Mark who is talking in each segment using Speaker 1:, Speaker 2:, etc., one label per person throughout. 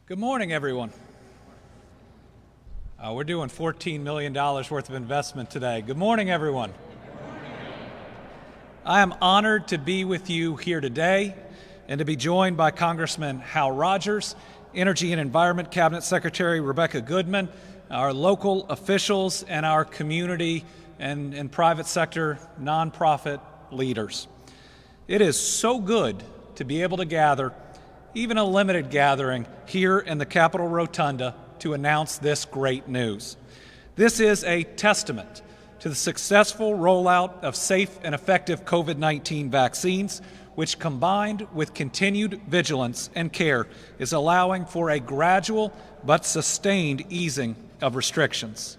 Speaker 1: Good morning, everyone. We're doing $14 million worth of investment today. Good morning, everyone. I am honored to be with you here today and to be joined by Congressman Hal Rogers, Energy and Environment Cabinet Secretary Rebecca Goodman, our local officials, and our community and private sector nonprofit leaders. It is so good to be able to gather, even a limited gathering, here in the Capitol Rotunda to announce this great news. This is a testament to the successful rollout of safe and effective COVID-19 vaccines, which combined with continued vigilance and care is allowing for a gradual but sustained easing of restrictions.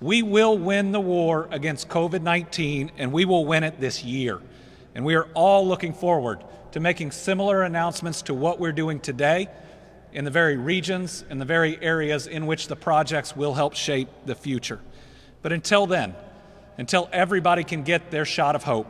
Speaker 1: We will win the war against COVID-19, and we will win it this year. And we are all looking forward to making similar announcements to what we're doing today in the very regions and the very areas in which the projects will help shape the future. But until then, until everybody can get their shot of hope,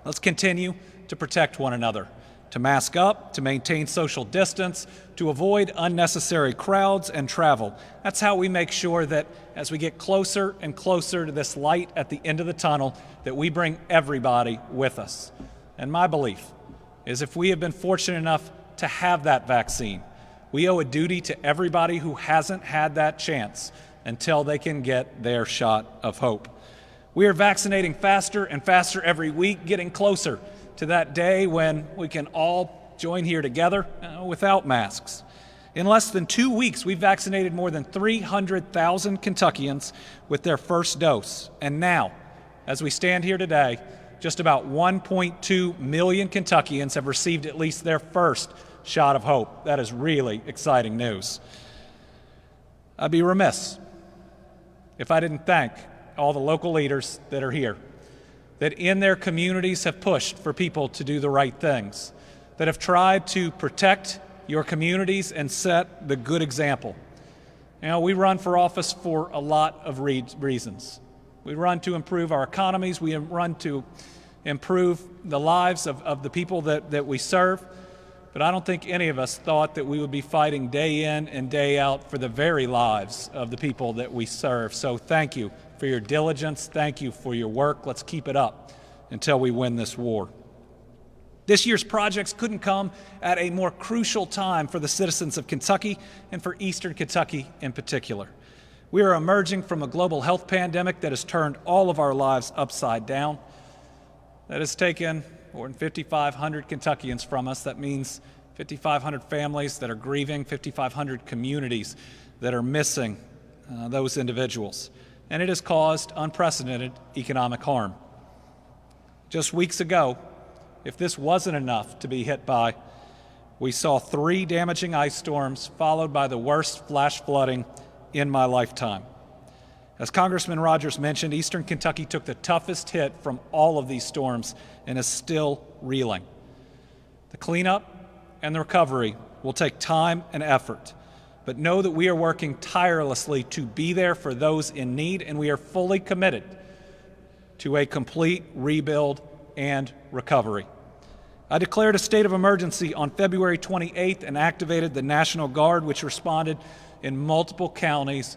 Speaker 1: let's continue to protect one another, to mask up, to maintain social distance, to avoid unnecessary crowds and travel. That's how we make sure that as we get closer and closer to this light at the end of the tunnel, that we bring everybody with us. And my belief is if we have been fortunate enough to have that vaccine, we owe a duty to everybody who hasn't had that chance until they can get their shot of hope. We are vaccinating faster and faster every week, getting closer to that day when we can all join here together without masks. In less than 2 weeks, we've vaccinated more than 300,000 Kentuckians with their first dose. And now, as we stand here today, just about 1.2 million Kentuckians have received at least their first shot of hope. That is really exciting news. I'd be remiss if I didn't thank all the local leaders that are here, that in their communities have pushed for people to do the right things, that have tried to protect your communities and set the good example. You know, we run for office for a lot of reasons. We run to improve our economies. We run to improve the lives of the people that we serve. But I don't think any of us thought that we would be fighting day in and day out for the very lives of the people that we serve. So thank you for your diligence. Thank you for your work. Let's keep it up until we win this war. This year's projects couldn't come at a more crucial time for the citizens of Kentucky and for Eastern Kentucky in particular. We are emerging from a global health pandemic that has turned all of our lives upside down, that has taken more than 5,500 Kentuckians from us. That means 5,500 families that are grieving, 5,500 communities that are missing those individuals. And it has caused unprecedented economic harm. Just weeks ago, if this wasn't enough to be hit by, we saw 3 damaging ice storms followed by the worst flash flooding in my lifetime. As Congressman Rogers mentioned, Eastern Kentucky took the toughest hit from all of these storms and is still reeling. The cleanup and the recovery will take time and effort, but know that we are working tirelessly to be there for those in need, and we are fully committed to a complete rebuild and recovery. I declared a state of emergency on February 28th and activated the National Guard, which responded in multiple counties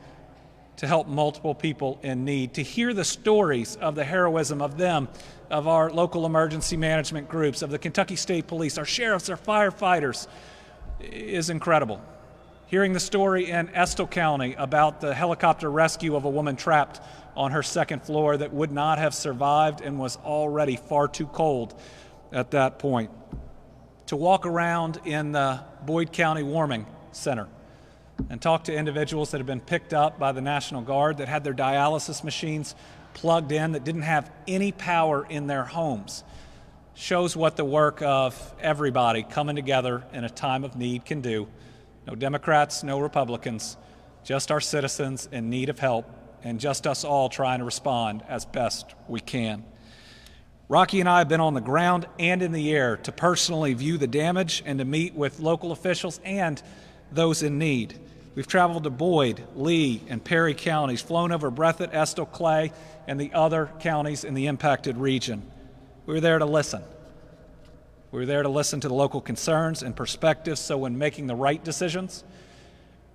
Speaker 1: to help multiple people in need. To hear the stories of the heroism of them, of our local emergency management groups, of the Kentucky State Police, our sheriffs, our firefighters, is incredible. Hearing the story in Estill County about the helicopter rescue of a woman trapped on her second floor that would not have survived and was already far too cold at that point. To walk around in the Boyd County Warming Center and talk to individuals that have been picked up by the National Guard that had their dialysis machines plugged in, that didn't have any power in their homes, shows what the work of everybody coming together in a time of need can do. No Democrats, no Republicans, just our citizens in need of help, and just us all trying to respond as best we can. Rocky and I have been on the ground and in the air to personally view the damage and to meet with local officials and those in need. We've traveled to Boyd, Lee, and Perry counties, flown over Breathitt, Estill, Clay, and the other counties in the impacted region. We were there to listen. We were there to listen to the local concerns and perspectives, so when making the right decisions,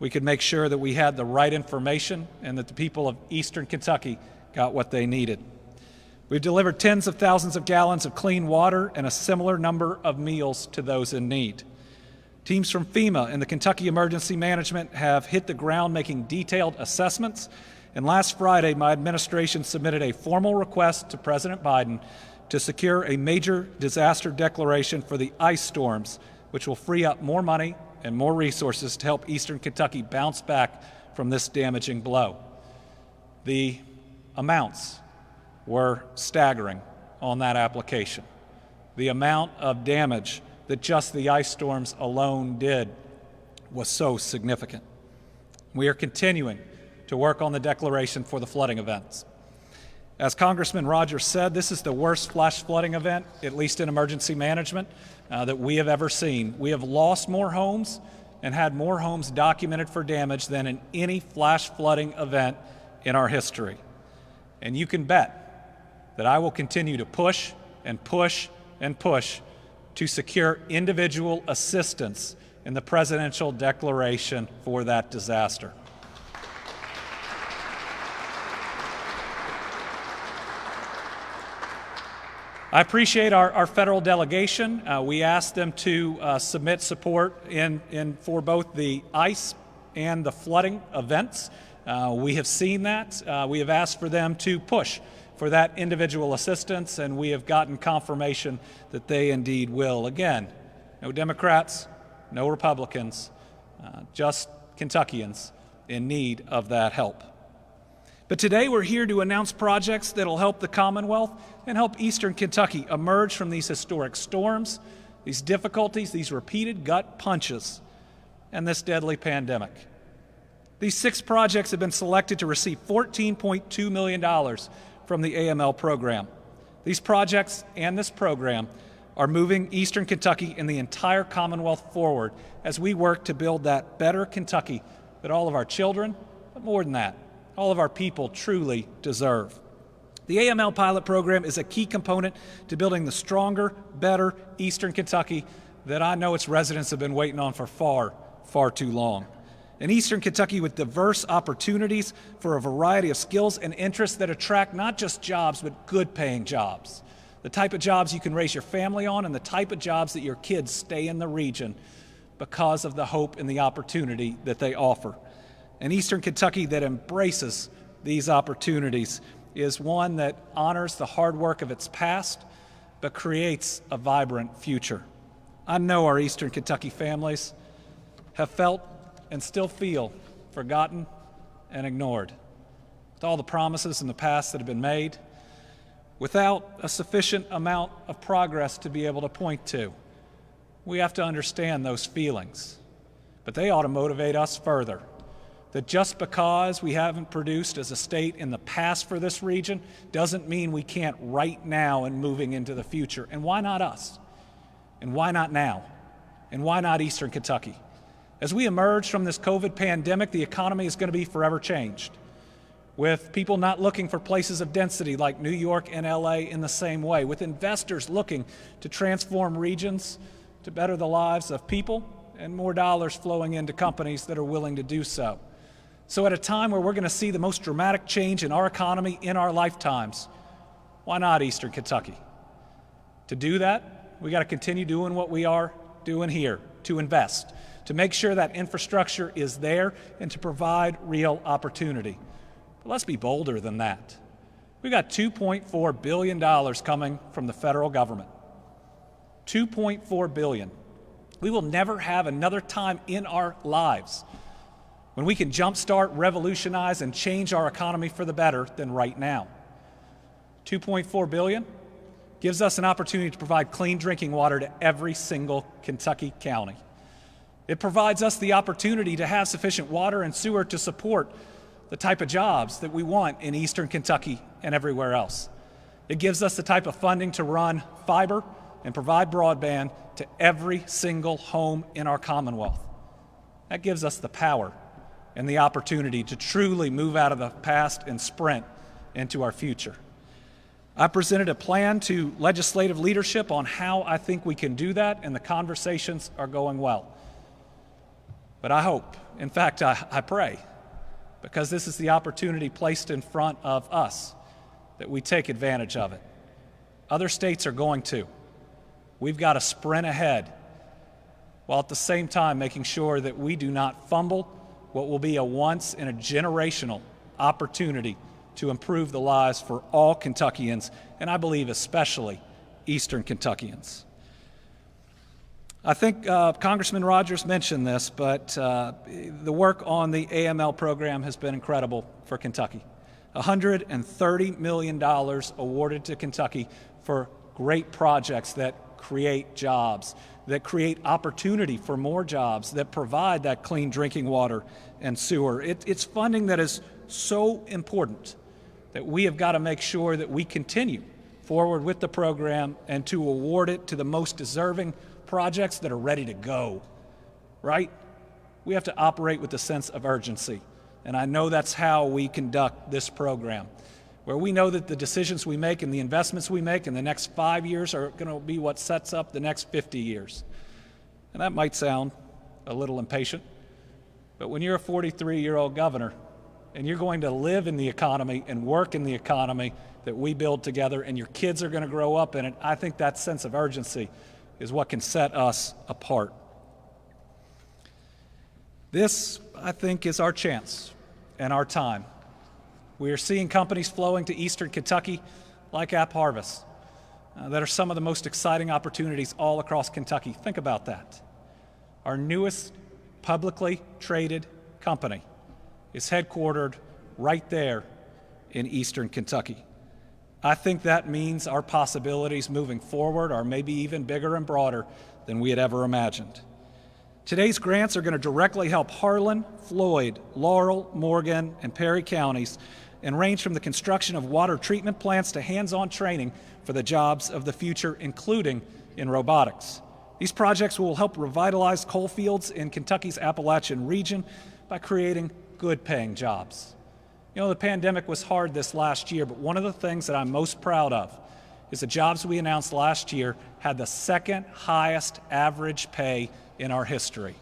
Speaker 1: we could make sure that we had the right information and that the people of Eastern Kentucky got what they needed. We've delivered tens of thousands of gallons of clean water and a similar number of meals to those in need. Teams from FEMA and the Kentucky Emergency Management have hit the ground making detailed assessments, and last Friday my administration submitted a formal request to President Biden to secure a major disaster declaration for the ice storms, which will free up more money and more resources to help Eastern Kentucky bounce back from this damaging blow. The amounts were staggering on that application. The amount of damage that just the ice storms alone did was so significant. We are continuing to work on the declaration for the flooding events. As Congressman Rogers said, this is the worst flash flooding event, at least in emergency management, that we have ever seen. We have lost more homes and had more homes documented for damage than in any flash flooding event in our history. And you can bet that I will continue to push and push and push to secure individual assistance in the presidential declaration for that disaster. I appreciate our federal delegation. We asked them to submit support for both the ice and the flooding events. We have seen that. We have asked for them to push for that individual assistance, and we have gotten confirmation that they indeed will. Again, no Democrats, no Republicans, just Kentuckians in need of that help. But today we're here to announce projects that will help the Commonwealth and help Eastern Kentucky emerge from these historic storms, these difficulties, these repeated gut punches, and this deadly pandemic. These 6 projects have been selected to receive $14.2 million from the AML program. These projects and this program are moving Eastern Kentucky and the entire Commonwealth forward as we work to build that better Kentucky that all of our children, but more than that, all of our people truly deserve. The AML pilot program is a key component to building the stronger, better Eastern Kentucky that I know its residents have been waiting on for far, far too long. An Eastern Kentucky with diverse opportunities for a variety of skills and interests that attract not just jobs, but good-paying jobs. The type of jobs you can raise your family on and the type of jobs that your kids stay in the region because of the hope and the opportunity that they offer. An Eastern Kentucky that embraces these opportunities is one that honors the hard work of its past, but creates a vibrant future. I know our Eastern Kentucky families have felt and still feel forgotten and ignored. With all the promises in the past that have been made, without a sufficient amount of progress to be able to point to, we have to understand those feelings. But they ought to motivate us further. That just because we haven't produced as a state in the past for this region doesn't mean we can't right now and moving into the future. And why not us? And why not now? And why not Eastern Kentucky? As we emerge from this COVID pandemic, the economy is going to be forever changed, with people not looking for places of density like New York and LA in the same way, with investors looking to transform regions to better the lives of people, and more dollars flowing into companies that are willing to do so. So at a time where we're going to see the most dramatic change in our economy in our lifetimes, why not Eastern Kentucky? To do that, we got to continue doing what we are doing here, to invest, to make sure that infrastructure is there, and to provide real opportunity. But let's be bolder than that. We've got $2.4 billion coming from the federal government. $2.4 billion. We will never have another time in our lives when we can jumpstart, revolutionize, and change our economy for the better than right now. $2.4 billion gives us an opportunity to provide clean drinking water to every single Kentucky county. It provides us the opportunity to have sufficient water and sewer to support the type of jobs that we want in Eastern Kentucky and everywhere else. It gives us the type of funding to run fiber and provide broadband to every single home in our Commonwealth. That gives us the power and the opportunity to truly move out of the past and sprint into our future. I presented a plan to legislative leadership on how I think we can do that, and the conversations are going well. But I hope, in fact, I pray, because this is the opportunity placed in front of us, that we take advantage of it. Other states are going to. We've got to sprint ahead, while at the same time making sure that we do not fumble what will be a once-in-a-generational opportunity to improve the lives for all Kentuckians, and I believe especially Eastern Kentuckians. I think Congressman Rogers mentioned this, but the work on the AML program has been incredible for Kentucky. $130 million awarded to Kentucky for great projects that create jobs, that create opportunity for more jobs, that provide that clean drinking water and sewer. It's funding that is so important that we have got to make sure that we continue forward with the program and to award it to the most deserving projects that are ready to go, right? We have to operate with a sense of urgency, and I know that's how we conduct this program, where we know that the decisions we make and the investments we make in the next 5 years are going to be what sets up the next 50 years. And that might sound a little impatient, but when you're a 43-year-old governor and you're going to live in the economy and work in the economy that we build together, and your kids are going to grow up in it, I think that sense of urgency is what can set us apart. This, I think, is our chance and our time. We are seeing companies flowing to Eastern Kentucky like AppHarvest that are some of the most exciting opportunities all across Kentucky. Think about that. Our newest publicly traded company is headquartered right there in Eastern Kentucky. I think that means our possibilities moving forward are maybe even bigger and broader than we had ever imagined. Today's grants are going to directly help Harlan, Floyd, Laurel, Morgan, and Perry counties, and range from the construction of water treatment plants to hands-on training for the jobs of the future, including in robotics. These projects will help revitalize coal fields in Kentucky's Appalachian region by creating good-paying jobs. You know, the pandemic was hard this last year, but one of the things that I'm most proud of is the jobs we announced last year had the second highest average pay in our history.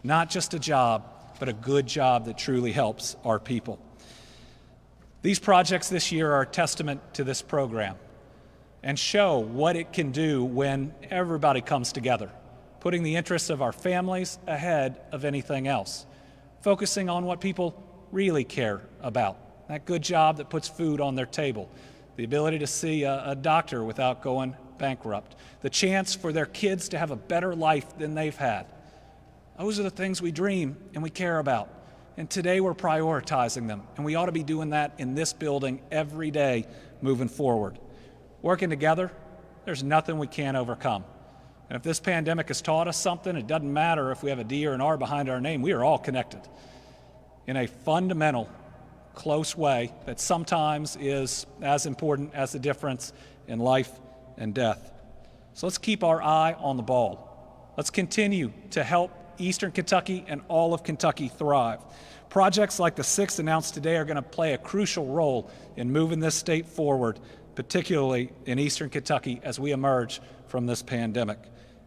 Speaker 1: Not just a job, but a good job that truly helps our people. These projects this year are a testament to this program and show what it can do when everybody comes together, putting the interests of our families ahead of anything else, focusing on what people really care about, that good job that puts food on their table, the ability to see a doctor without going bankrupt, the chance for their kids to have a better life than they've had. Those are the things we dream and we care about. And today we're prioritizing them, and we ought to be doing that in this building every day moving forward. Working together, there's nothing we can't overcome. And if this pandemic has taught us something, it doesn't matter if we have a D or an R behind our name, we are all connected in a fundamental, close way that sometimes is as important as the difference in life and death. So let's keep our eye on the ball. Let's continue to help Eastern Kentucky and all of Kentucky thrive. Projects like the 6 announced today are going to play a crucial role in moving this state forward, particularly in Eastern Kentucky as we emerge from this pandemic.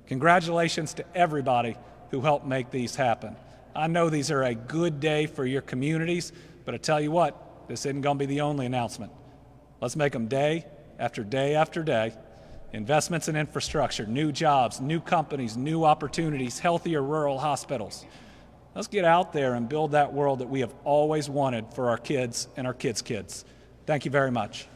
Speaker 1: Congratulations to everybody who helped make these happen. I know these are a good day for your communities, but I tell you what, this isn't going to be the only announcement. Let's make them day after day after day. Investments in infrastructure, new jobs, new companies, new opportunities, healthier rural hospitals. Let's get out there and build that world that we have always wanted for our kids and our kids' kids. Thank you very much.